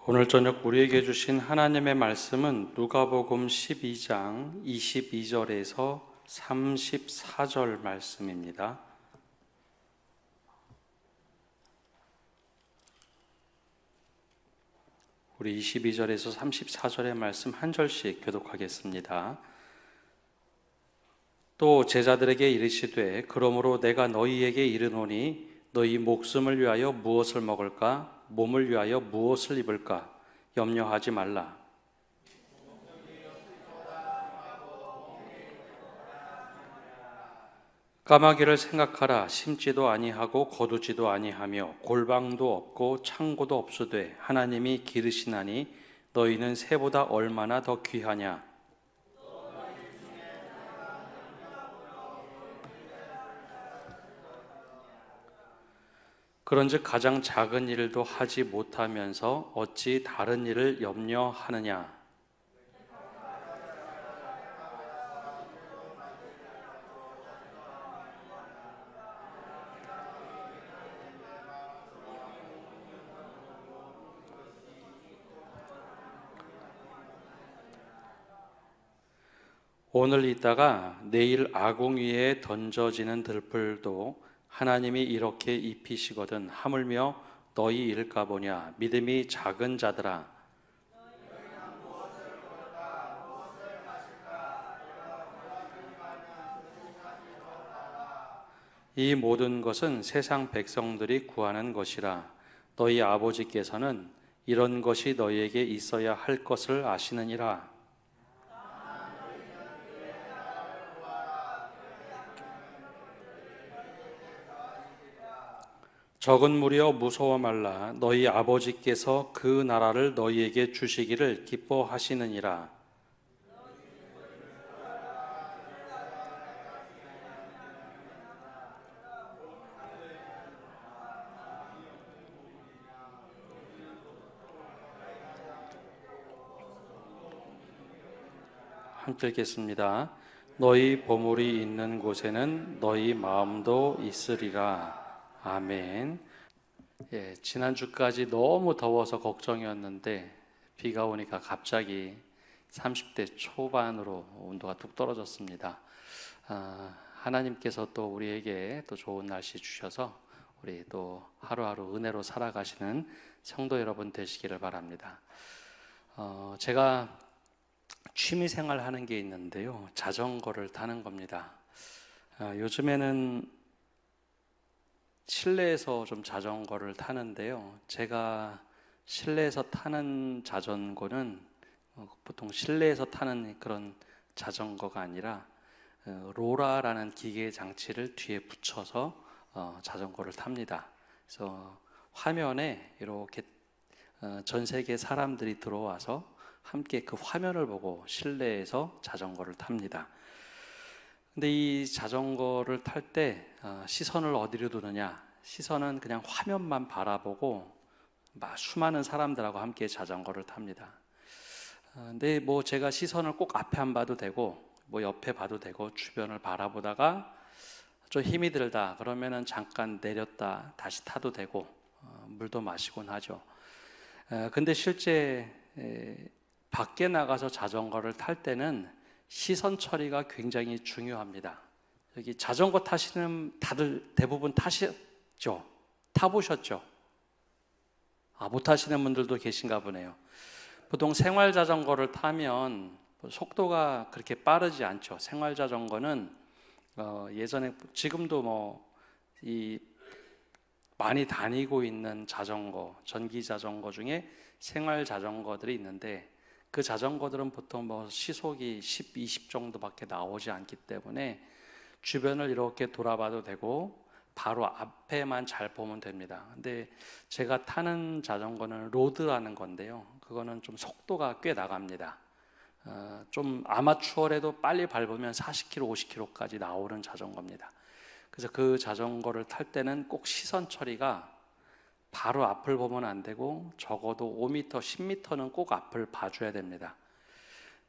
오늘 저녁 우리에게 주신 하나님의 말씀은 누가복음 12장 22절에서 34절 말씀입니다. 우리 22절에서 34절의 말씀 한 절씩 교독하겠습니다. 또 제자들에게 이르시되 그러므로 내가 너희에게 이르노니 너희 목숨을 위하여 무엇을 먹을까? 몸을 위하여 무엇을 입을까? 염려하지 말라. 까마귀를 생각하라. 심지도 아니하고 거두지도 아니하며 골방도 없고 창고도 없으되 하나님이 기르시나니 너희는 새보다 얼마나 더 귀하냐? 그런즉 가장 작은 일도 하지 못하면서 어찌 다른 일을 염려하느냐? 오늘 있다가 내일 아궁 위에 던져지는 들풀도 하나님이 이렇게 입히시거든 하물며 너희 일까 보냐? 믿음이 작은 자들아. 이 모든 것은 세상 백성들이 구하는 것이라. 너희 아버지께서는 이런 것이 너희에게 있어야 할 것을 아시느니라. 적은 무리여 무서워 말라. 너희 아버지께서 그 나라를 너희에게 주시기를 기뻐하시느니라. 함께 읽겠습니다. 너희 보물이 있는 곳에는 너희 마음도 있으리라. 아멘. 지난주까지 너무 더워서 걱정이었는데 비가 오니까 갑자기 30대 초반으로 온도가 뚝 떨어졌습니다. 하나님께서 또 우리에게 또 좋은 날씨 주셔서 우리 또 하루하루 은혜로 살아가시는 성도 여러분 되시기를 바랍니다. 제가 취미생활 하는 게 있는데요, 자전거를 타는 겁니다. 요즘에는 실내에서 좀 자전거를 타는데요, 제가 실내에서 타는 자전거는 보통 실내에서 타는 그런 자전거가 아니라 로라라는 기계 장치를 뒤에 붙여서 자전거를 탑니다. 그래서 화면에 이렇게 전 세계 사람들이 들어와서 함께 그 화면을 보고 실내에서 자전거를 탑니다. 근데 이 자전거를 탈 때 시선을 어디로 두느냐? 시선은 그냥 화면만 바라보고 수많은 사람들하고 함께 자전거를 탑니다. 근데 뭐 제가 시선을 꼭 앞에 안 봐도 되고 뭐 옆에 봐도 되고 주변을 바라보다가 좀 힘이 들다 그러면은 잠깐 내렸다 다시 타도 되고 물도 마시곤 하죠. 근데 실제 밖에 나가서 자전거를 탈 때는 시선 처리가 굉장히 중요합니다. 여기 자전거 타시는 다들 대부분 타셨죠? 타보셨죠? 못 타시는 분들도 계신가 보네요. 보통 생활 자전거를 타면 속도가 그렇게 빠르지 않죠. 생활 자전거는 예전에 지금도 많이 다니고 있는 자전거, 전기 자전거 중에 생활 자전거들이 있는데 그 자전거들은 보통 시속이 10, 20 정도밖에 나오지 않기 때문에 주변을 이렇게 돌아봐도 되고 바로 앞에만 잘 보면 됩니다. 근데 제가 타는 자전거는 로드라는 건데요, 그거는 좀 속도가 꽤 나갑니다. 좀 아마추어라도 빨리 밟으면 40km, 50km까지 나오는 자전거입니다. 그래서 그 자전거를 탈 때는 꼭 시선 처리가 바로 앞을 보면 안 되고 적어도 5m, 10m는 꼭 앞을 봐줘야 됩니다.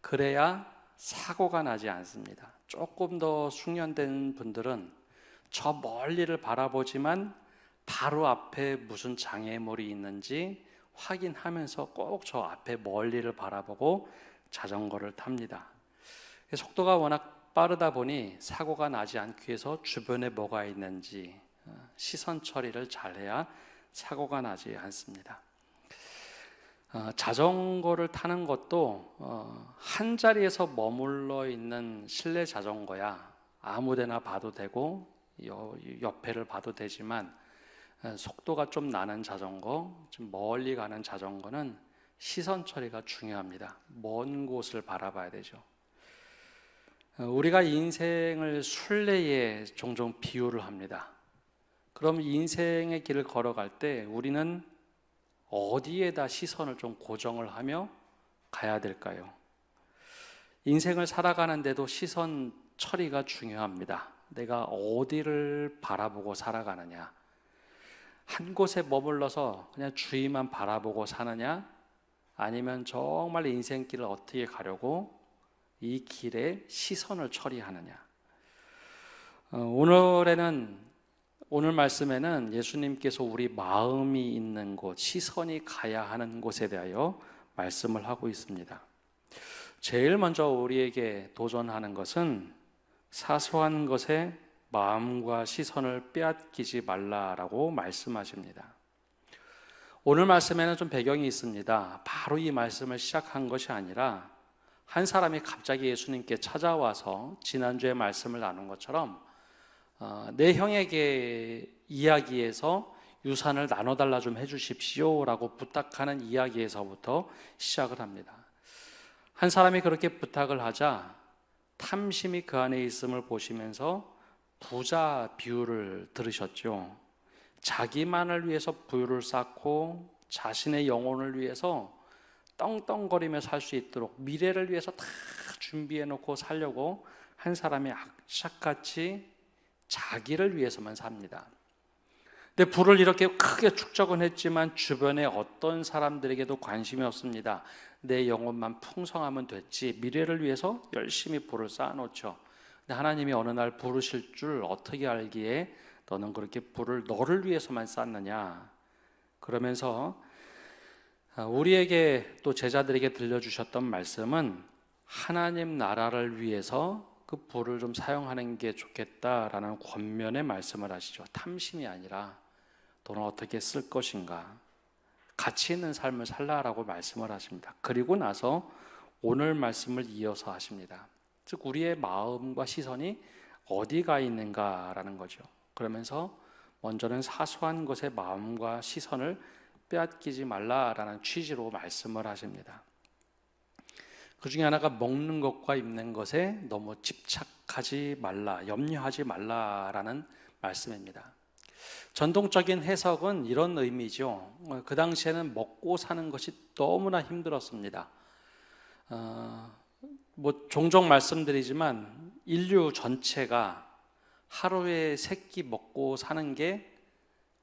그래야 사고가 나지 않습니다. 조금 더 숙련된 분들은 저 멀리를 바라보지만 바로 앞에 무슨 장애물이 있는지 확인하면서 꼭 저 앞에 멀리를 바라보고 자전거를 탑니다. 속도가 워낙 빠르다 보니 사고가 나지 않기 위해서 주변에 뭐가 있는지 시선 처리를 잘해야 사고가 나지 않습니다. 자전거를 타는 것도 한 자리에서 머물러 있는 실내 자전거야 아무데나 봐도 되고 옆에를 봐도 되지만, 속도가 좀 나는 자전거, 좀 멀리 가는 자전거는 시선 처리가 중요합니다. 먼 곳을 바라봐야 되죠. 우리가 인생을 순례에 종종 비유를 합니다. 그럼 인생의 길을 걸어갈 때 우리는 어디에다 시선을 좀 고정을 하며 가야 될까요? 인생을 살아가는데도 시선 처리가 중요합니다. 내가 어디를 바라보고 살아가느냐, 한 곳에 머물러서 그냥 주위만 바라보고 사느냐, 아니면 정말 인생길을 어떻게 가려고 이 길에 시선을 처리하느냐. 오늘 말씀에는 예수님께서 우리 마음이 있는 곳, 시선이 가야 하는 곳에 대하여 말씀을 하고 있습니다. 제일 먼저 우리에게 도전하는 것은 사소한 것에 마음과 시선을 빼앗기지 말라라고 말씀하십니다. 오늘 말씀에는 좀 배경이 있습니다. 바로 이 말씀을 시작한 것이 아니라 한 사람이 갑자기 예수님께 찾아와서 지난주에 말씀을 나눈 것처럼 내 형에게 이야기해서 유산을 나눠달라 좀 해주십시오 라고 부탁하는 이야기에서부터 시작을 합니다. 한 사람이 그렇게 부탁을 하자 탐심이 그 안에 있음을 보시면서 부자 비유를 들으셨죠. 자기만을 위해서 부유를 쌓고 자신의 영혼을 위해서 떵떵거리며 살 수 있도록 미래를 위해서 다 준비해 놓고 살려고 한 사람이 악착같이 자기를 위해서만 삽니다. 근데 부를 이렇게 크게 축적은 했지만 주변에 어떤 사람들에게도 관심이 없습니다. 내 영혼만 풍성하면 됐지, 미래를 위해서 열심히 부를 쌓아놓죠. 근데 하나님이 어느 날 부르실 줄 어떻게 알기에 너는 그렇게 부를 너를 위해서만 쌓느냐. 그러면서 우리에게 또 제자들에게 들려주셨던 말씀은 하나님 나라를 위해서 그 부를 좀 사용하는 게 좋겠다라는 권면의 말씀을 하시죠. 탐심이 아니라 돈을 어떻게 쓸 것인가, 가치 있는 삶을 살라라고 말씀을 하십니다. 그리고 나서 오늘 말씀을 이어서 하십니다. 즉 우리의 마음과 시선이 어디가 있는가라는 거죠. 그러면서 먼저는 사소한 것에 마음과 시선을 빼앗기지 말라라는 취지로 말씀을 하십니다. 그 중에 하나가 먹는 것과 입는 것에 너무 집착하지 말라, 염려하지 말라라는 말씀입니다. 전통적인 해석은 이런 의미죠. 그 당시에는 먹고 사는 것이 너무나 힘들었습니다. 종종 말씀드리지만 인류 전체가 하루에 3끼 먹고 사는 게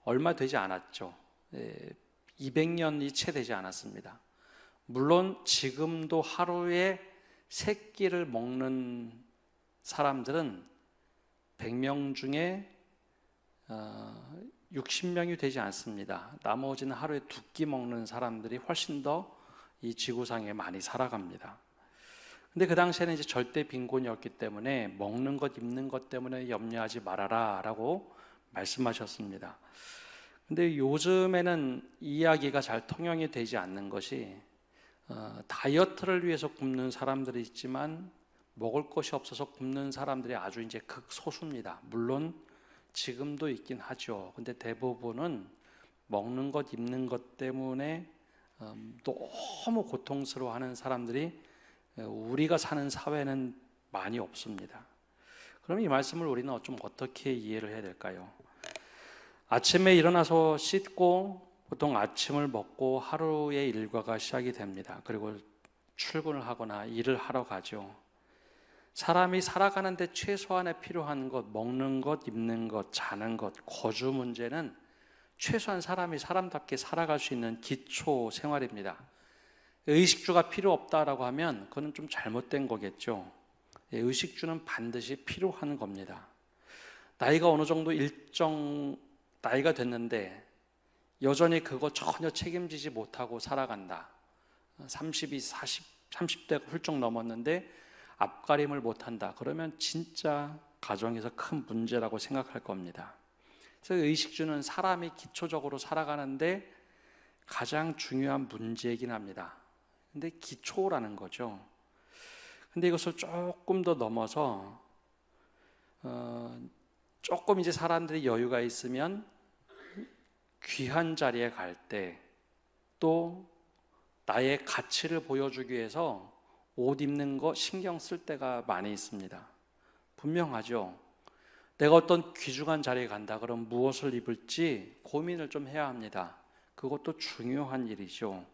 얼마 되지 않았죠. 200년이 채 되지 않았습니다. 물론 지금도 하루에 3끼를 먹는 사람들은 100명 중에 60명이 되지 않습니다. 나머지는 하루에 2끼 먹는 사람들이 훨씬 더 이 지구상에 많이 살아갑니다. 근데 그 당시에는 이제 절대 빈곤이었기 때문에 먹는 것, 입는 것 때문에 염려하지 말아라 라고 말씀하셨습니다. 근데 요즘에는 이야기가 잘 통용이 되지 않는 것이 다이어트를 위해서 굶는 사람들이 있지만 먹을 것이 없어서 굶는 사람들이 아주 이제 극소수입니다. 물론 지금도 있긴 하죠. 근데 대부분은 먹는 것, 입는 것 때문에 너무 고통스러워하는 사람들이 우리가 사는 사회는 많이 없습니다. 그럼 이 말씀을 우리는 좀 어떻게 이해를 해야 될까요? 아침에 일어나서 씻고 보통 아침을 먹고 하루의 일과가 시작이 됩니다. 그리고 출근을 하거나 일을 하러 가죠. 사람이 살아가는데 최소한에 필요한 것, 먹는 것, 입는 것, 자는 것, 거주 문제는 최소한 사람이 사람답게 살아갈 수 있는 기초 생활입니다. 의식주가 필요 없다라고 하면 그건 좀 잘못된 거겠죠. 의식주는 반드시 필요한 겁니다. 나이가 어느 정도 일정 나이가 됐는데 여전히 그거 전혀 책임지지 못하고 살아간다. 30이 30대가 훌쩍 넘었는데 앞가림을 못한다. 그러면 진짜 가정에서 큰 문제라고 생각할 겁니다. 그래서 의식주는 사람이 기초적으로 살아가는데 가장 중요한 문제이긴 합니다. 근데 기초라는 거죠. 근데 이것을 조금 더 넘어서 조금 이제 사람들이 여유가 있으면 귀한 자리에 갈 때 또 나의 가치를 보여주기 위해서 옷 입는 거 신경 쓸 때가 많이 있습니다. 분명하죠. 내가 어떤 귀중한 자리에 간다 그럼 무엇을 입을지 고민을 좀 해야 합니다. 그것도 중요한 일이죠.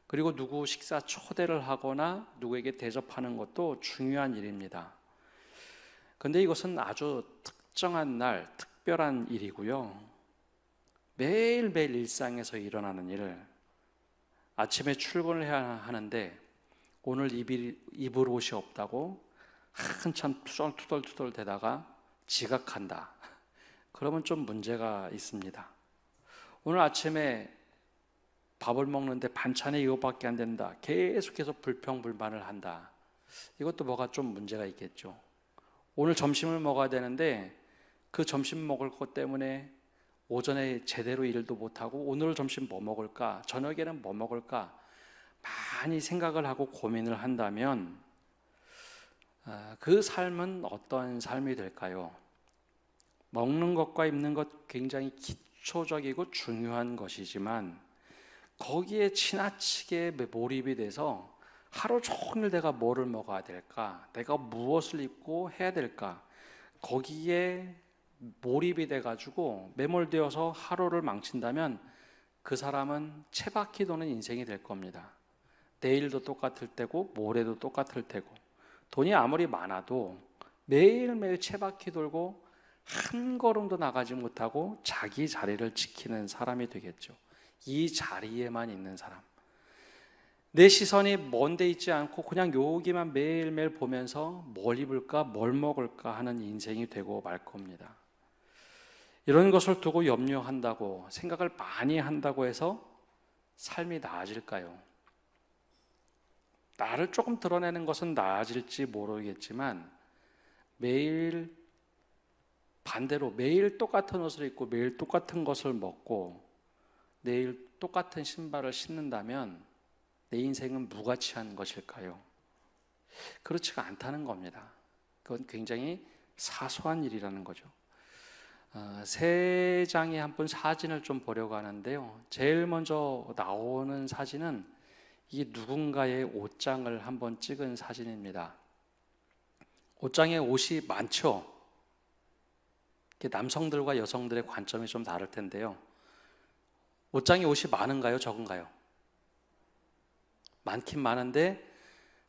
그리고 누구 식사 초대를 하거나 누구에게 대접하는 것도 중요한 일입니다. 근데 이것은 아주 특정한 날, 특별한 일이고요. 매일매일 일상에서 일어나는 일. 아침에 출근을 해야 하는데 오늘 입을 옷이 없다고 한참 투덜투덜 대다가 지각한다. 그러면 좀 문제가 있습니다. 오늘 아침에 밥을 먹는데 반찬이 이것밖에 안 된다. 계속해서 불평불만을 한다. 이것도 뭐가 좀 문제가 있겠죠. 오늘 점심을 먹어야 되는데 그 점심 먹을 것 때문에 오전에 제대로 일도 못하고 오늘 점심 뭐 먹을까? 저녁에는 뭐 먹을까? 많이 생각을 하고 고민을 한다면 그 삶은 어떤 삶이 될까요? 먹는 것과 입는 것 굉장히 기초적이고 중요한 것이지만 거기에 지나치게 몰입이 돼서 하루 종일 내가 뭐를 먹어야 될까? 내가 무엇을 입고 해야 될까? 거기에 몰입이 돼가지고 매몰되어서 하루를 망친다면 그 사람은 쳇바퀴 도는 인생이 될 겁니다. 내일도 똑같을 테고 모레도 똑같을 테고 돈이 아무리 많아도 매일매일 쳇바퀴 돌고 한 걸음도 나가지 못하고 자기 자리를 지키는 사람이 되겠죠. 이 자리에만 있는 사람. 내 시선이 먼 데 있지 않고 그냥 여기만 매일매일 보면서 뭘 입을까 뭘 먹을까 하는 인생이 되고 말 겁니다. 이런 것을 두고 염려한다고 생각을 많이 한다고 해서 삶이 나아질까요? 나를 조금 드러내는 것은 나아질지 모르겠지만 매일 반대로 매일 똑같은 옷을 입고 매일 똑같은 것을 먹고 내일 똑같은 신발을 신는다면 내 인생은 무가치한 것일까요? 그렇지가 않다는 겁니다. 그건 굉장히 사소한 일이라는 거죠. 세 장의 한 분 사진을 좀 보려고 하는데요. 제일 먼저 나오는 사진은 이 누군가의 옷장을 한번 찍은 사진입니다. 옷장에 옷이 많죠. 남성들과 여성들의 관점이 좀 다를 텐데요. 옷장에 옷이 많은가요? 적은가요? 많긴 많은데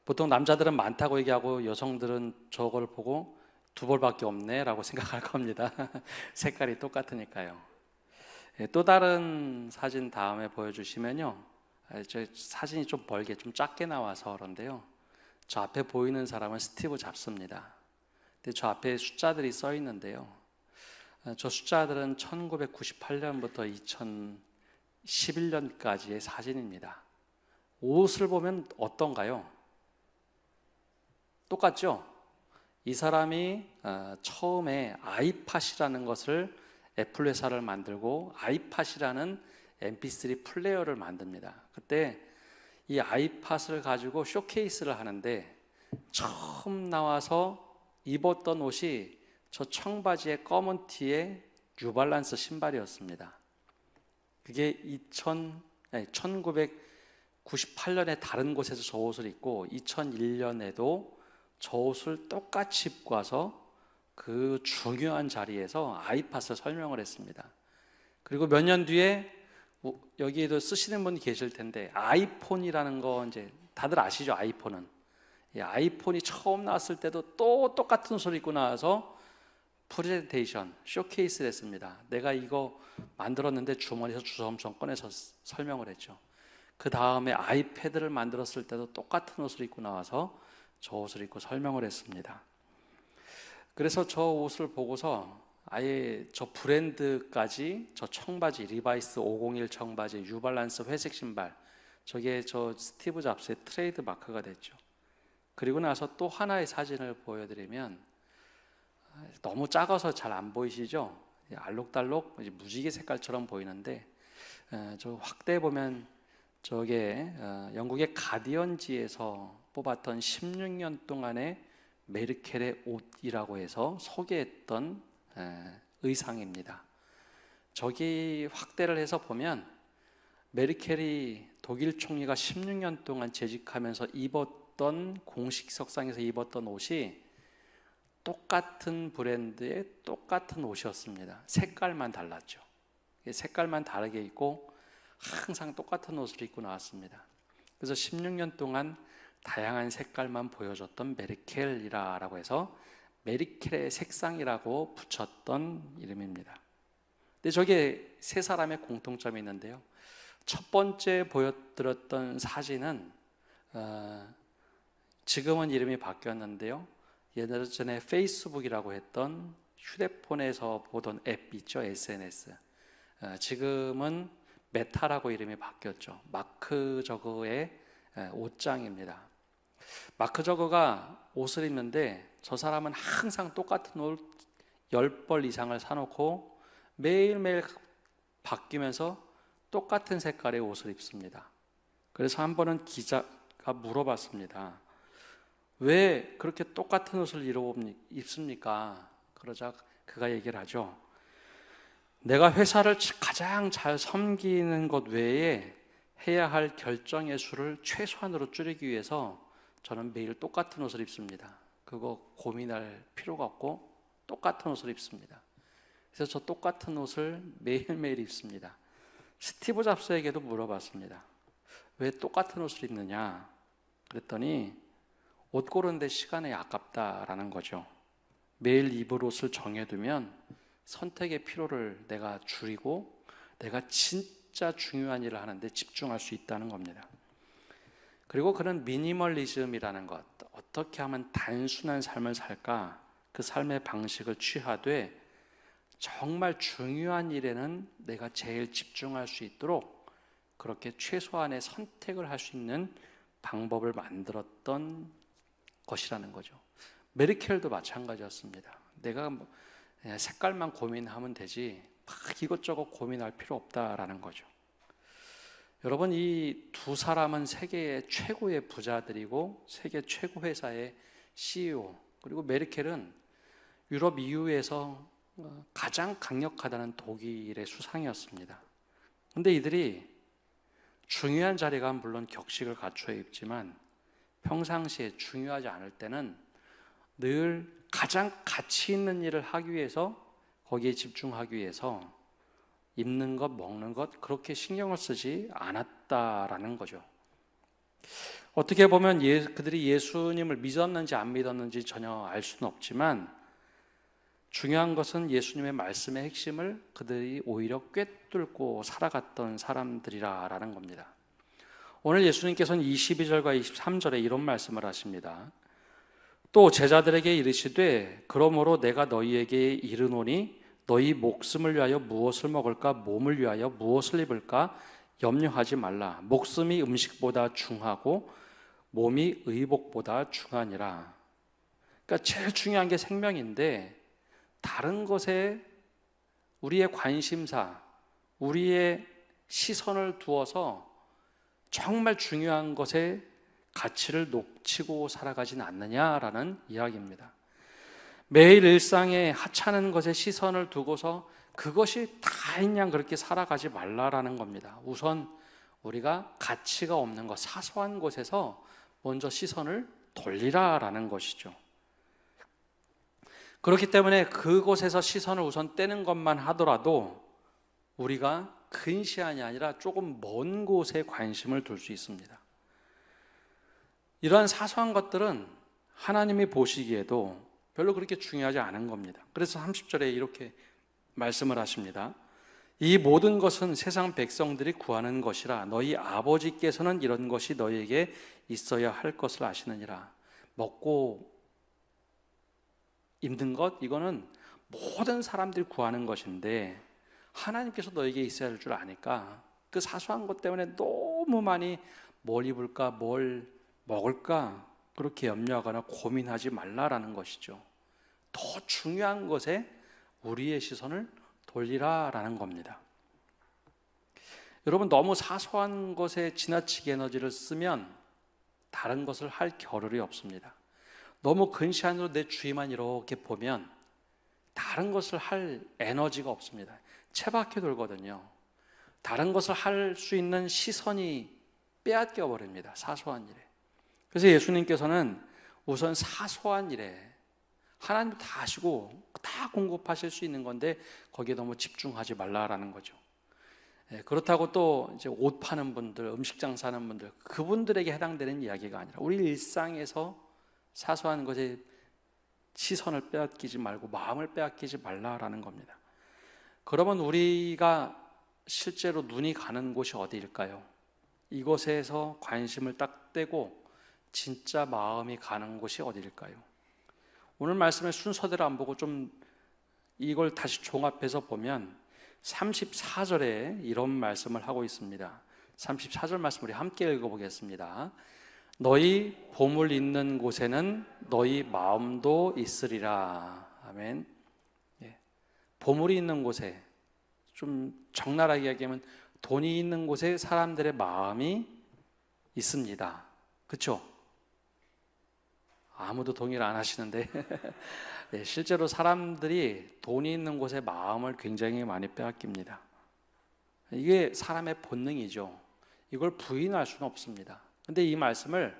보통 남자들은 많다고 얘기하고 여성들은 저걸 보고 두 벌밖에 없네 라고 생각할 겁니다. 색깔이 똑같으니까요. 또 다른 사진 다음에 보여주시면요. 저 사진이 좀 멀게 좀 작게 나와서 그런데요. 저 앞에 보이는 사람은 스티브 잡스입니다. 근데 저 앞에 숫자들이 써 있는데요. 저 숫자들은 1998년부터 2011년까지의 사진입니다. 옷을 보면 어떤가요? 똑같죠? 이 사람이 처음에 아이팟이라는 것을 애플 회사를 만들고 아이팟이라는 mp3 플레이어를 만듭니다. 그때 이 아이팟을 가지고 쇼케이스를 하는데 처음 나와서 입었던 옷이 저 청바지에 검은 티에 뉴발란스 신발이었습니다. 그게 1998년에 다른 곳에서 저 옷을 입고 2001년에도 저 옷을 똑같이 입고 와서 그 중요한 자리에서 아이팟을 설명을 했습니다. 그리고 몇 년 뒤에 여기에도 쓰시는 분이 계실 텐데 아이폰이라는 거 이제 다들 아시죠? 아이폰은. 아이폰이 처음 나왔을 때도 또 똑같은 옷을 입고 나와서 프레젠테이션, 쇼케이스를 했습니다. 내가 이거 만들었는데 주머니에서 주섬주섬 꺼내서 설명을 했죠. 그 다음에 아이패드를 만들었을 때도 똑같은 옷을 입고 나와서 저 옷을 입고 설명을 했습니다. 그래서 저 옷을 보고서 아예 저 브랜드까지, 저 청바지, 리바이스 501 청바지, 뉴발란스 회색 신발, 저게 저 스티브 잡스의 트레이드 마크가 됐죠. 그리고 나서 또 하나의 사진을 보여드리면, 너무 작아서 잘 안 보이시죠? 알록달록 무지개 색깔처럼 보이는데, 저 확대해 보면 저게 영국의 가디언지에서 뽑았던 16년 동안의 메르켈의 옷이라고 해서 소개했던 의상입니다. 저기 확대를 해서 보면 메르켈이 독일 총리가 16년 동안 재직하면서 입었던, 공식 석상에서 입었던 옷이 똑같은 브랜드의 똑같은 옷이었습니다. 색깔만 달랐죠. 색깔만 다르게 입고 항상 똑같은 옷을 입고 나왔습니다. 그래서 16년 동안 다양한 색깔만 보여줬던 메르켈이라고 해서 메르켈의 색상이라고 붙였던 이름입니다. 근데 저게 세 사람의 공통점이 있는데요. 첫 번째 보여드렸던 사진은 지금은 이름이 바뀌었는데요. 예전에 페이스북이라고 했던 휴대폰에서 보던 앱 있죠, SNS. 지금은 메타라고 이름이 바뀌었죠. 마크 저거의 옷장입니다. 마크 저거가 옷을 입는데 저 사람은 항상 똑같은 옷 10벌 이상을 사놓고 매일매일 바뀌면서 똑같은 색깔의 옷을 입습니다. 그래서 한 번은 기자가 물어봤습니다. 왜 그렇게 똑같은 옷을 입습니까? 그러자 그가 얘기를 하죠. 내가 회사를 가장 잘 섬기는 것 외에 해야 할 결정의 수를 최소한으로 줄이기 위해서 저는 매일 똑같은 옷을 입습니다. 그거 고민할 필요가 없고 똑같은 옷을 입습니다. 그래서 저 똑같은 옷을 매일매일 입습니다. 스티브 잡스에게도 물어봤습니다. 왜 똑같은 옷을 입느냐? 그랬더니 옷 고르는데 시간이 아깝다라는 거죠. 매일 입을 옷을 정해두면 선택의 피로를 내가 줄이고 내가 진짜 중요한 일을 하는데 집중할 수 있다는 겁니다. 그리고 그런 미니멀리즘이라는 것, 어떻게 하면 단순한 삶을 살까? 그 삶의 방식을 취하되 정말 중요한 일에는 내가 제일 집중할 수 있도록 그렇게 최소한의 선택을 할 수 있는 방법을 만들었던 것이라는 거죠. 메르켈도 마찬가지였습니다. 내가 색깔만 고민하면 되지 막 이것저것 고민할 필요 없다라는 거죠. 여러분, 이 두 사람은 세계의 최고의 부자들이고 세계 최고 회사의 CEO, 그리고 메르켈은 유럽 EU에서 가장 강력하다는 독일의 수상이었습니다. 그런데 이들이 중요한 자리가 물론 격식을 갖춰야 입지만 평상시에 중요하지 않을 때는 늘 가장 가치 있는 일을 하기 위해서, 거기에 집중하기 위해서 입는 것, 먹는 것 그렇게 신경을 쓰지 않았다라는 거죠. 어떻게 보면 그들이 예수님을 믿었는지 안 믿었는지 전혀 알 수는 없지만 중요한 것은 예수님의 말씀의 핵심을 그들이 오히려 꿰뚫고 살아갔던 사람들이라는 겁니다. 오늘 예수님께서는 22절과 23절에 이런 말씀을 하십니다. 또 제자들에게 이르시되 그러므로 내가 너희에게 이르노니 너희 목숨을 위하여 무엇을 먹을까, 몸을 위하여 무엇을 입을까 염려하지 말라. 목숨이 음식보다 중하고 몸이 의복보다 중하니라. 그러니까 제일 중요한 게 생명인데 다른 것에 우리의 관심사, 우리의 시선을 두어서 정말 중요한 것에 가치를 놓치고 살아가진 않느냐라는 이야기입니다. 매일 일상에 하찮은 것에 시선을 두고서 그것이 다인 양 그렇게 살아가지 말라라는 겁니다. 우선 우리가 가치가 없는 것, 사소한 것에서 먼저 시선을 돌리라라는 것이죠. 그렇기 때문에 그곳에서 시선을 우선 떼는 것만 하더라도 우리가 근시안이 아니라 조금 먼 곳에 관심을 둘 수 있습니다. 이러한 사소한 것들은 하나님이 보시기에도 별로 그렇게 중요하지 않은 겁니다. 그래서 30절에 이렇게 말씀을 하십니다. 이 모든 것은 세상 백성들이 구하는 것이라 너희 아버지께서는 이런 것이 너희에게 있어야 할 것을 아시느니라. 먹고 입는 것, 이거는 모든 사람들이 구하는 것인데 하나님께서 너에게 있어야 할 줄 아니까 그 사소한 것 때문에 너무 많이 뭘 입을까 뭘 먹을까 그렇게 염려하거나 고민하지 말라라는 것이죠. 더 중요한 것에 우리의 시선을 돌리라라는 겁니다. 여러분, 너무 사소한 것에 지나치게 에너지를 쓰면 다른 것을 할 겨를이 없습니다. 너무 근시안으로 내 주위만 이렇게 보면 다른 것을 할 에너지가 없습니다. 채박혀 돌거든요. 다른 것을 할 수 있는 시선이 빼앗겨 버립니다. 사소한 일에. 그래서 예수님께서는 우선 사소한 일에 하나님 다 아시고 다 공급하실 수 있는 건데 거기에 너무 집중하지 말라라는 거죠. 그렇다고 또 이제 옷 파는 분들, 음식 장사하는 분들, 그분들에게 해당되는 이야기가 아니라 우리 일상에서 사소한 것에 시선을 빼앗기지 말고 마음을 빼앗기지 말라라는 겁니다. 그러면 우리가 실제로 눈이 가는 곳이 어디일까요? 이것에서 관심을 딱 떼고 진짜 마음이 가는 곳이 어디일까요? 오늘 말씀의 순서대로 안 보고 좀 이걸 다시 종합해서 보면 34절에 이런 말씀을 하고 있습니다. 34절 말씀 우리 함께 읽어보겠습니다. 너희 보물 있는 곳에는 너희 마음도 있으리라. 아멘. 보물이 있는 곳에, 좀 적나라하게 이야기하면 돈이 있는 곳에 사람들의 마음이 있습니다. 그렇죠? 아무도 동의를 안 하시는데 실제로 사람들이 돈이 있는 곳에 마음을 굉장히 많이 빼앗깁니다. 이게 사람의 본능이죠. 이걸 부인할 수는 없습니다. 근데 이 말씀을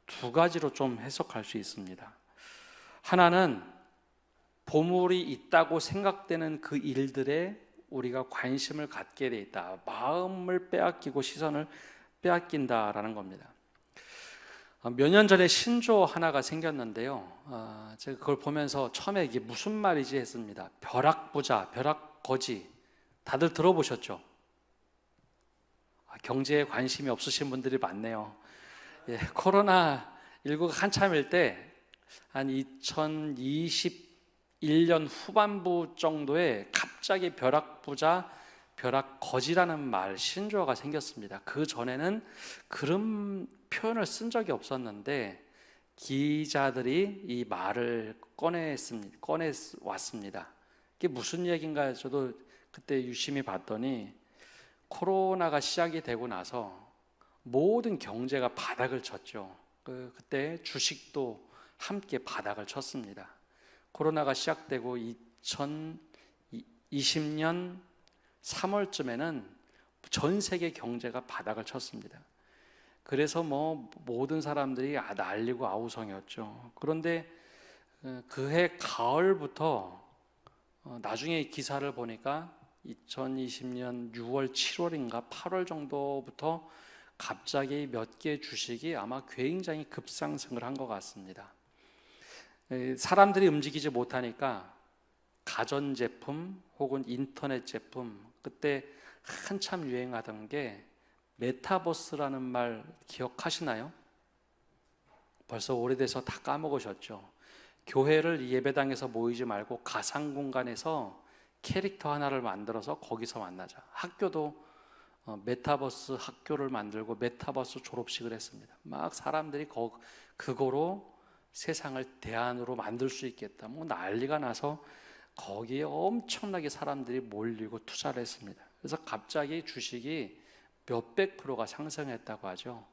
두 가지로 좀 해석할 수 있습니다. 하나는 보물이 있다고 생각되는 그 일들에 우리가 관심을 갖게 돼 있다. 마음을 빼앗기고 시선을 빼앗긴다라는 겁니다. 몇 년 전에 신조 하나가 생겼는데요. 제가 그걸 보면서 처음에 이게 무슨 말이지 했습니다. 벼락부자, 벼락거지. 다들 들어보셨죠? 경제에 관심이 없으신 분들이 많네요. 코로나19가 한참일 때 한 2021년 후반부 정도에 갑자기 벼락부자, 벼락거지라는 말, 신조어가 생겼습니다. 그 전에는 그런 표현을 쓴 적이 없었는데 기자들이 이 말을 꺼내왔습니다. 이게 무슨 얘기인가 저도 그때 유심히 봤더니 코로나가 시작이 되고 나서 모든 경제가 바닥을 쳤죠. 그때 주식도 함께 바닥을 쳤습니다. 코로나가 시작되고 2020년 3월쯤에는 전 세계 경제가 바닥을 쳤습니다. 그래서 모든 사람들이 난리고 아우성이었죠. 그런데 그해 가을부터 나중에 기사를 보니까 2020년 6월, 7월인가 8월 정도부터 갑자기 몇 개 주식이 아마 굉장히 급상승을 한 것 같습니다. 사람들이 움직이지 못하니까 가전제품 혹은 인터넷 제품, 그때 한참 유행하던 게 메타버스라는 말 기억하시나요? 벌써 오래돼서 다 까먹으셨죠. 교회를 예배당에서 모이지 말고 가상 공간에서 캐릭터 하나를 만들어서 거기서 만나자. 학교도 메타버스 학교를 만들고 메타버스 졸업식을 했습니다. 막 사람들이 그거로 세상을 대안으로 만들 수 있겠다. 난리가 나서 거기에 엄청나게 사람들이 몰리고 투자를 했습니다. 그래서 갑자기 주식이 몇백 프로가 상승했다고 하죠.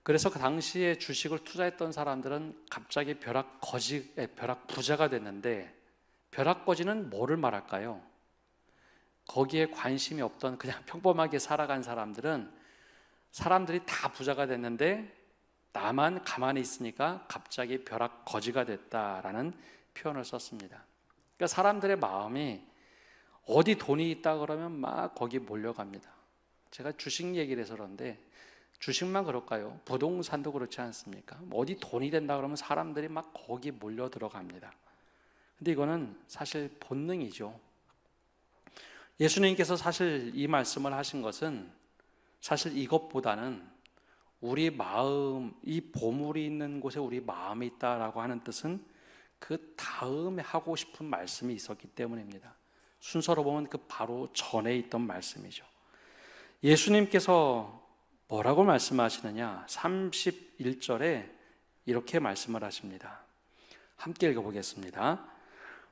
그래서 그 당시에 주식을 투자했던 사람들은 갑자기 벼락부자가 됐는데, 벼락거지는 뭐를 말할까요? 거기에 관심이 없던 그냥 평범하게 살아간 사람들이 다 부자가 됐는데 나만 가만히 있으니까 갑자기 벼락거지가 됐다라는 표현을 썼습니다. 그러니까 사람들의 마음이 어디 돈이 있다 그러면 막 거기 몰려갑니다. 제가 주식 얘기를 해서 그런데 주식만 그럴까요? 부동산도 그렇지 않습니까? 어디 돈이 된다 그러면 사람들이 막 거기 몰려 들어갑니다. 근데 이거는 사실 본능이죠. 예수님께서 사실 이 말씀을 하신 것은 사실 이것보다는 우리 마음, 이 보물이 있는 곳에 우리 마음이 있다라고 하는 뜻은 그 다음에 하고 싶은 말씀이 있었기 때문입니다. 순서로 보면 그 바로 전에 있던 말씀이죠. 예수님께서 뭐라고 말씀하시느냐? 31절에 이렇게 말씀을 하십니다. 함께 읽어보겠습니다.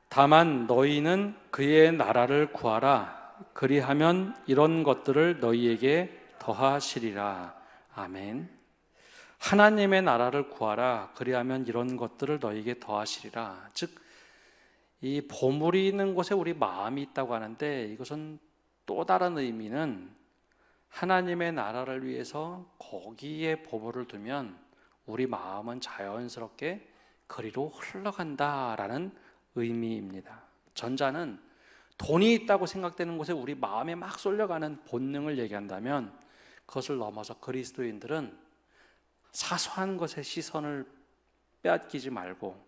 다만 너희는 그의 나라를 구하라. 그리하면 이런 것들을 너희에게 더하시리라. 아멘. 하나님의 나라를 구하라. 그리하면 이런 것들을 너희에게 더하시리라. 즉, 이 보물이 있는 곳에 우리 마음이 있다고 하는데, 이것은 또 다른 의미는 하나님의 나라를 위해서 거기에 보물을 두면 우리 마음은 자연스럽게 그리로 흘러간다라는 의미입니다. 전자는 돈이 있다고 생각되는 곳에 우리 마음에 막 쏠려가는 본능을 얘기한다면, 그것을 넘어서 그리스도인들은 사소한 것에 시선을 빼앗기지 말고,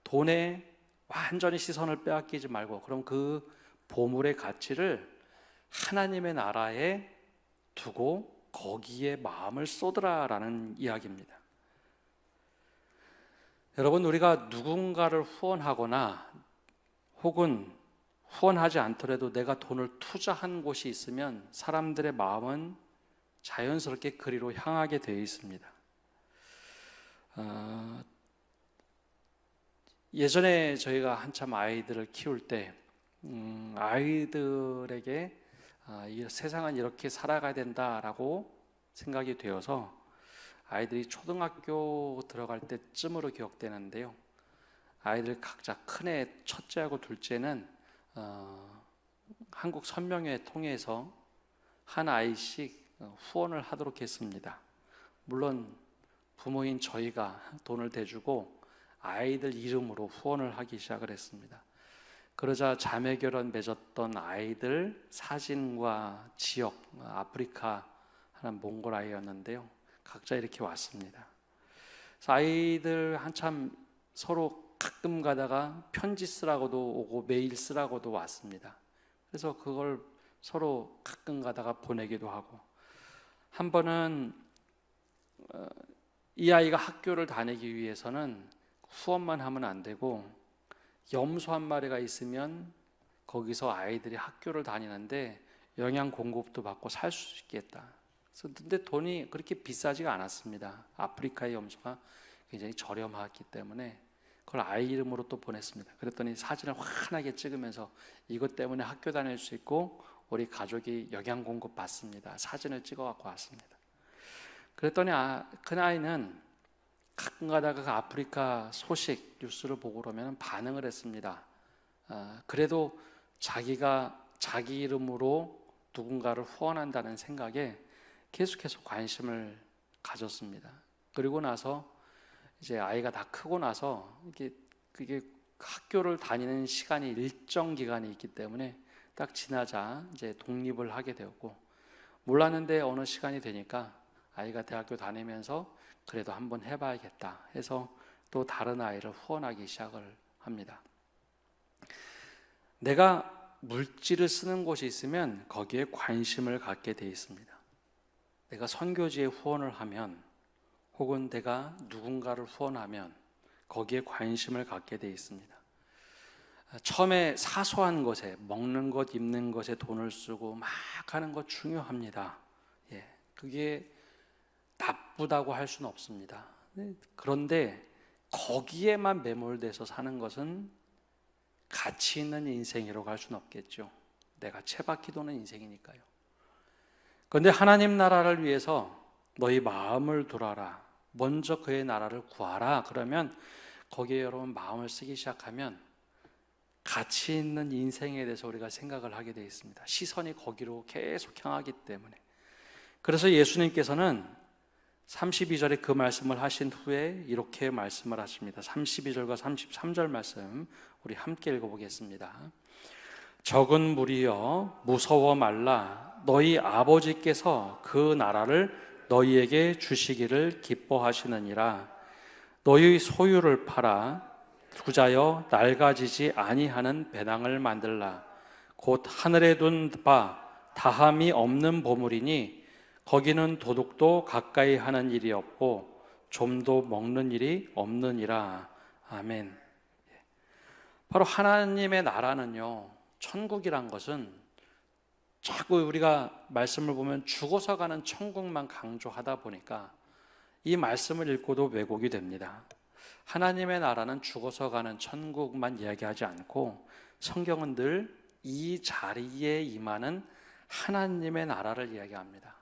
돈에 완전히 시선을 빼앗기지 말고, 그럼 그 보물의 가치를 하나님의 나라에 두고 거기에 마음을 쏟으라라는 이야기입니다. 여러분, 우리가 누군가를 후원하거나 혹은 후원하지 않더라도 내가 돈을 투자한 곳이 있으면 사람들의 마음은 자연스럽게 그리로 향하게 되어 있습니다. 예전에 저희가 한참 아이들을 키울 때 아이들에게 이 세상은 이렇게 살아가야 된다라고 생각이 되어서 아이들이 초등학교 들어갈 때쯤으로 기억되는데요. 아이들 각자 큰애 첫째하고 둘째는 한국 선명회 통해서 한 아이씩 후원을 하도록 했습니다. 물론 부모인 저희가 돈을 대주고 아이들 이름으로 후원을 하기 시작을 했습니다. 그러자 자매결혼 맺었던 아이들 사진과 지역, 아프리카 하는 몽골 아이였는데요. 각자 이렇게 왔습니다. 그래서 아이들 한참 서로 가끔 가다가 편지 쓰라고도 오고 메일 쓰라고도 왔습니다. 그래서 그걸 서로 가끔 가다가 보내기도 하고, 한 번은 이 아이가 학교를 다니기 위해서는 후원만 하면 안 되고 염소 한 마리가 있으면 거기서 아이들이 학교를 다니는데 영양 공급도 받고 살 수 있겠다. 근데 돈이 그렇게 비싸지가 않았습니다. 아프리카의 염소가 굉장히 저렴하기 때문에 그걸 아이 이름으로 또 보냈습니다. 그랬더니 사진을 환하게 찍으면서 이것 때문에 학교 다닐 수 있고 우리 가족이 영양 공급 받습니다. 사진을 찍어 갖고 왔습니다. 그랬더니 그 아이는 가끔 가다가 그 아프리카 소식 뉴스를 보고 그러면 반응을 했습니다. 그래도 자기가 자기 이름으로 누군가를 후원한다는 생각에 계속해서 관심을 가졌습니다. 그리고 나서 이제 아이가 다 크고 나서 그게 학교를 다니는 시간이 일정 기간이 있기 때문에 딱 지나자 이제 독립을 하게 되었고, 몰랐는데 어느 시간이 되니까 아이가 대학교 다니면서 그래도 한번 해봐야겠다 해서 또 다른 아이를 후원하기 시작을 합니다. 내가 물질을 쓰는 곳이 있으면 거기에 관심을 갖게 돼 있습니다. 내가 선교지에 후원을 하면 혹은 내가 누군가를 후원하면 거기에 관심을 갖게 돼 있습니다. 처음에 사소한 것에, 먹는 것, 입는 것에 돈을 쓰고 막 하는 것 중요합니다. 그게 나쁘다고 할 수는 없습니다. 그런데 거기에만 매몰돼서 사는 것은 가치 있는 인생이라고 할 수는 없겠죠. 내가 채바퀴 도는 인생이니까요. 그런데 하나님 나라를 위해서 너희 마음을 두라라. 먼저 그의 나라를 구하라. 그러면 거기에 여러분 마음을 쓰기 시작하면 가치 있는 인생에 대해서 우리가 생각을 하게 되어 있습니다. 시선이 거기로 계속 향하기 때문에. 그래서 예수님께서는 32절에 그 말씀을 하신 후에 이렇게 말씀을 하십니다. 32절과 33절 말씀 우리 함께 읽어보겠습니다. 적은 무리여 무서워 말라. 너희 아버지께서 그 나라를 너희에게 주시기를 기뻐하시느니라. 너희 소유를 팔아 투자여 낡아지지 아니하는 배낭을 만들라. 곧 하늘에 둔 바 다함이 없는 보물이니 거기는 도둑도 가까이 하는 일이 없고 좀도 먹는 일이 없느니라. 아멘. 바로 하나님의 나라는요, 천국이란 것은 자꾸 우리가 말씀을 보면 죽어서 가는 천국만 강조하다 보니까 이 말씀을 읽고도 왜곡이 됩니다. 하나님의 나라는 죽어서 가는 천국만 이야기하지 않고 성경은 늘 이 자리에 임하는 하나님의 나라를 이야기합니다.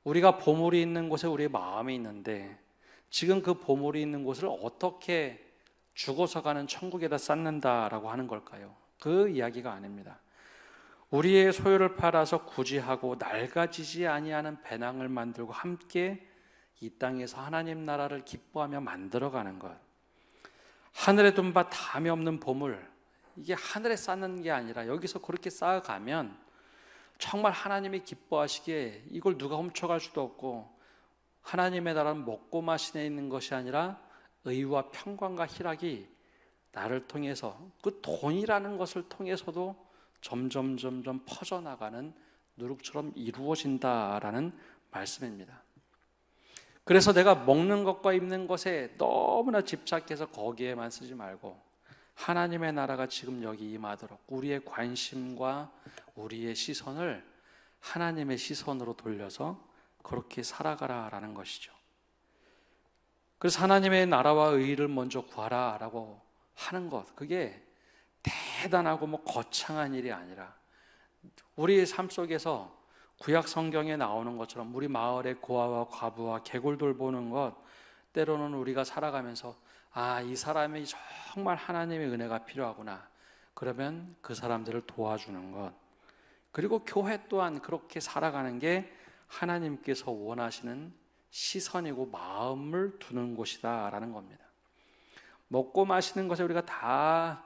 우리가 보물이 있는 곳에 우리의 마음이 있는데 지금 그 보물이 있는 곳을 어떻게 죽어서 가는 천국에다 쌓는다라고 하는 걸까요? 그 이야기가 아닙니다. 우리의 소유를 팔아서 구제하고 낡아지지 아니하는 배낭을 만들고 함께 이 땅에서 하나님 나라를 기뻐하며 만들어가는 것. 하늘에 둔 바 담이 없는 보물, 이게 하늘에 쌓는 게 아니라 여기서 그렇게 쌓아가면 정말 하나님이 기뻐하시기에 이걸 누가 훔쳐갈 수도 없고, 하나님의 나라는 먹고 마시는 있는 것이 아니라 의와 평강과 희락이 나를 통해서, 그 돈이라는 것을 통해서도 점점 퍼져나가는 누룩처럼 이루어진다라는 말씀입니다. 그래서 내가 먹는 것과 입는 것에 너무나 집착해서 거기에만 쓰지 말고 하나님의 나라가 지금 여기 임하도록 우리의 관심과 우리의 시선을 하나님의 시선으로 돌려서 그렇게 살아가라라는 것이죠. 그래서 하나님의 나라와 의를 먼저 구하라라고 하는 것, 그게 대단하고 거창한 일이 아니라 우리의 삶 속에서 구약 성경에 나오는 것처럼 우리 마을의 고아와 과부와 개골 돌보는 것, 때로는 우리가 살아가면서 이 사람이 정말 하나님의 은혜가 필요하구나, 그러면 그 사람들을 도와주는 것, 그리고 교회 또한 그렇게 살아가는 게 하나님께서 원하시는 시선이고 마음을 두는 곳이다 라는 겁니다. 먹고 마시는 것에 우리가 다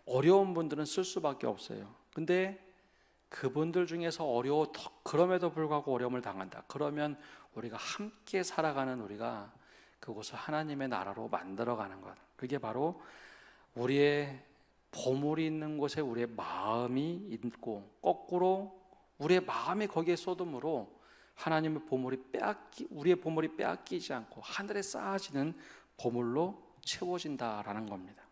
어려운 분들은 쓸 수밖에 없어요. 근데 그분들 중에서 그럼에도 불구하고 어려움을 당한다, 그러면 우리가 함께 살아가는 우리가 그곳을 하나님의 나라로 만들어가는 것, 그게 바로 우리의 보물이 있는 곳에 우리의 마음이 있고, 거꾸로 우리의 마음이 거기에 쏟음으로 하나님의 우리의 보물이 빼앗기지 않고 하늘에 쌓아지는 보물로 채워진다라는 겁니다.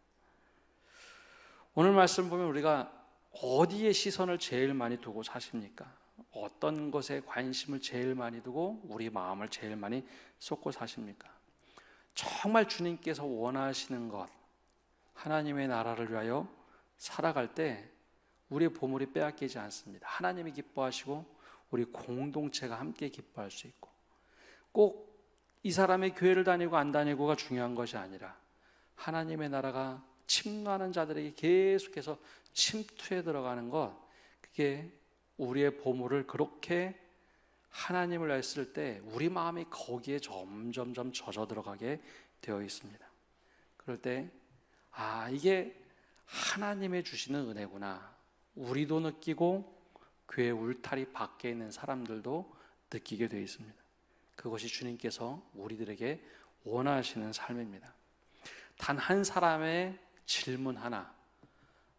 오늘 말씀 보면 우리가 어디에 시선을 제일 많이 두고 사십니까? 어떤 것에 관심을 제일 많이 두고 우리 마음을 제일 많이 쏟고 사십니까? 정말 주님께서 원하시는 것, 하나님의 나라를 위하여 살아갈 때 우리의 보물이 빼앗기지 않습니다. 하나님이 기뻐하시고 우리 공동체가 함께 기뻐할 수 있고, 꼭 이 사람이 교회를 다니고 안 다니고가 중요한 것이 아니라 하나님의 나라가 침노하는 자들에게 계속해서 침투해 들어가는 것, 그게 우리의 보물을 그렇게 하나님을 했을 때 우리 마음이 거기에 점점 젖어 들어가게 되어 있습니다. 그럴 때 이게 하나님의 주시는 은혜구나, 우리도 느끼고 교회 울타리 밖에 있는 사람들도 느끼게 되어 있습니다. 그것이 주님께서 우리들에게 원하시는 삶입니다. 단 한 사람의 질문 하나,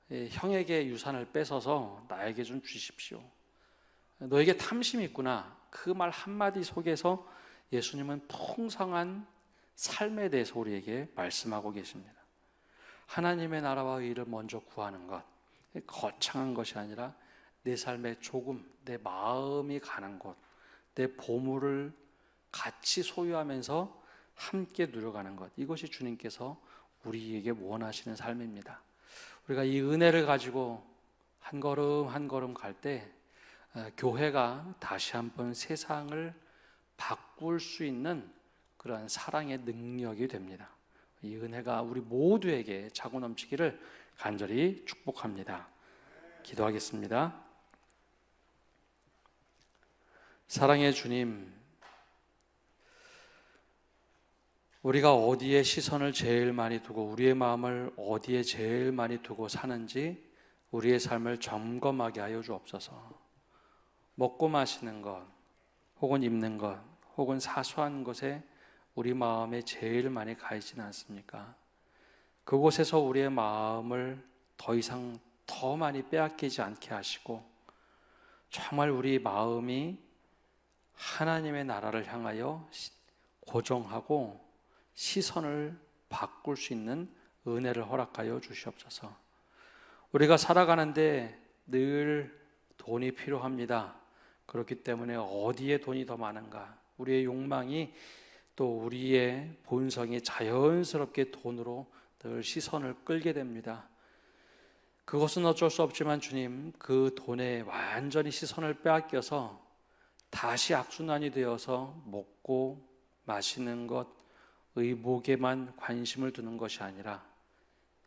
형에게 유산을 뺏어서 나에게 좀 주십시오, 너에게 탐심이 있구나, 그 말 한마디 속에서 예수님은 풍성한 삶에 대해서 우리에게 말씀하고 계십니다. 하나님의 나라와 의를 먼저 구하는 것, 거창한 것이 아니라 내 삶의 조금, 내 마음이 가는 곳, 내 보물을 같이 소유하면서 함께 누려가는 것, 이것이 주님께서 우리에게 원하시는 삶입니다. 우리가 이 은혜를 가지고 한 걸음 한 걸음 갈 때 교회가 다시 한번 세상을 바꿀 수 있는 그러한 사랑의 능력이 됩니다. 이 은혜가 우리 모두에게 차고 넘치기를 간절히 축복합니다. 기도하겠습니다. 사랑의 주님, 우리가 어디에 시선을 제일 많이 두고 우리의 마음을 어디에 제일 많이 두고 사는지 우리의 삶을 점검하게 하여 주옵소서. 먹고 마시는 것, 혹은 입는 것, 혹은 사소한 것에 우리 마음에 제일 많이 가 있지는 않습니까? 그곳에서 우리의 마음을 더 이상 더 많이 빼앗기지 않게 하시고, 정말 우리 마음이 하나님의 나라를 향하여 고정하고 시선을 바꿀 수 있는 은혜를 허락하여 주시옵소서. 우리가 살아가는데 늘 돈이 필요합니다. 그렇기 때문에 어디에 돈이 더 많은가? 우리의 욕망이 또 우리의 본성이 자연스럽게 돈으로 늘 시선을 끌게 됩니다. 그것은 어쩔 수 없지만 주님, 그 돈에 완전히 시선을 빼앗겨서 다시 악순환이 되어서 먹고 마시는 것, 의복에만 관심을 두는 것이 아니라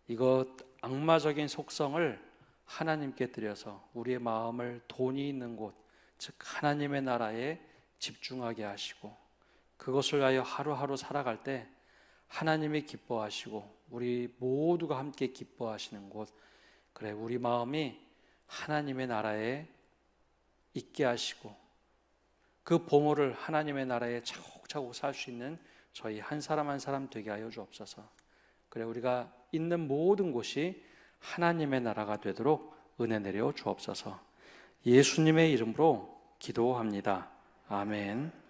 이것 악마적인 속성을 하나님께 드려서 우리의 마음을 돈이 있는 곳, 즉 하나님의 나라에 집중하게 하시고 그것을 위하여 하루하루 살아갈 때 하나님이 기뻐하시고 우리 모두가 함께 기뻐하시는 곳, 그래 우리 마음이 하나님의 나라에 있게 하시고 그 보물을 하나님의 나라에 차곡차곡 살 수 있는 저희 한 사람 한 사람 되게 하여 주옵소서. 그래 우리가 있는 모든 곳이 하나님의 나라가 되도록 은혜 내려 주옵소서. 예수님의 이름으로 기도합니다. 아멘.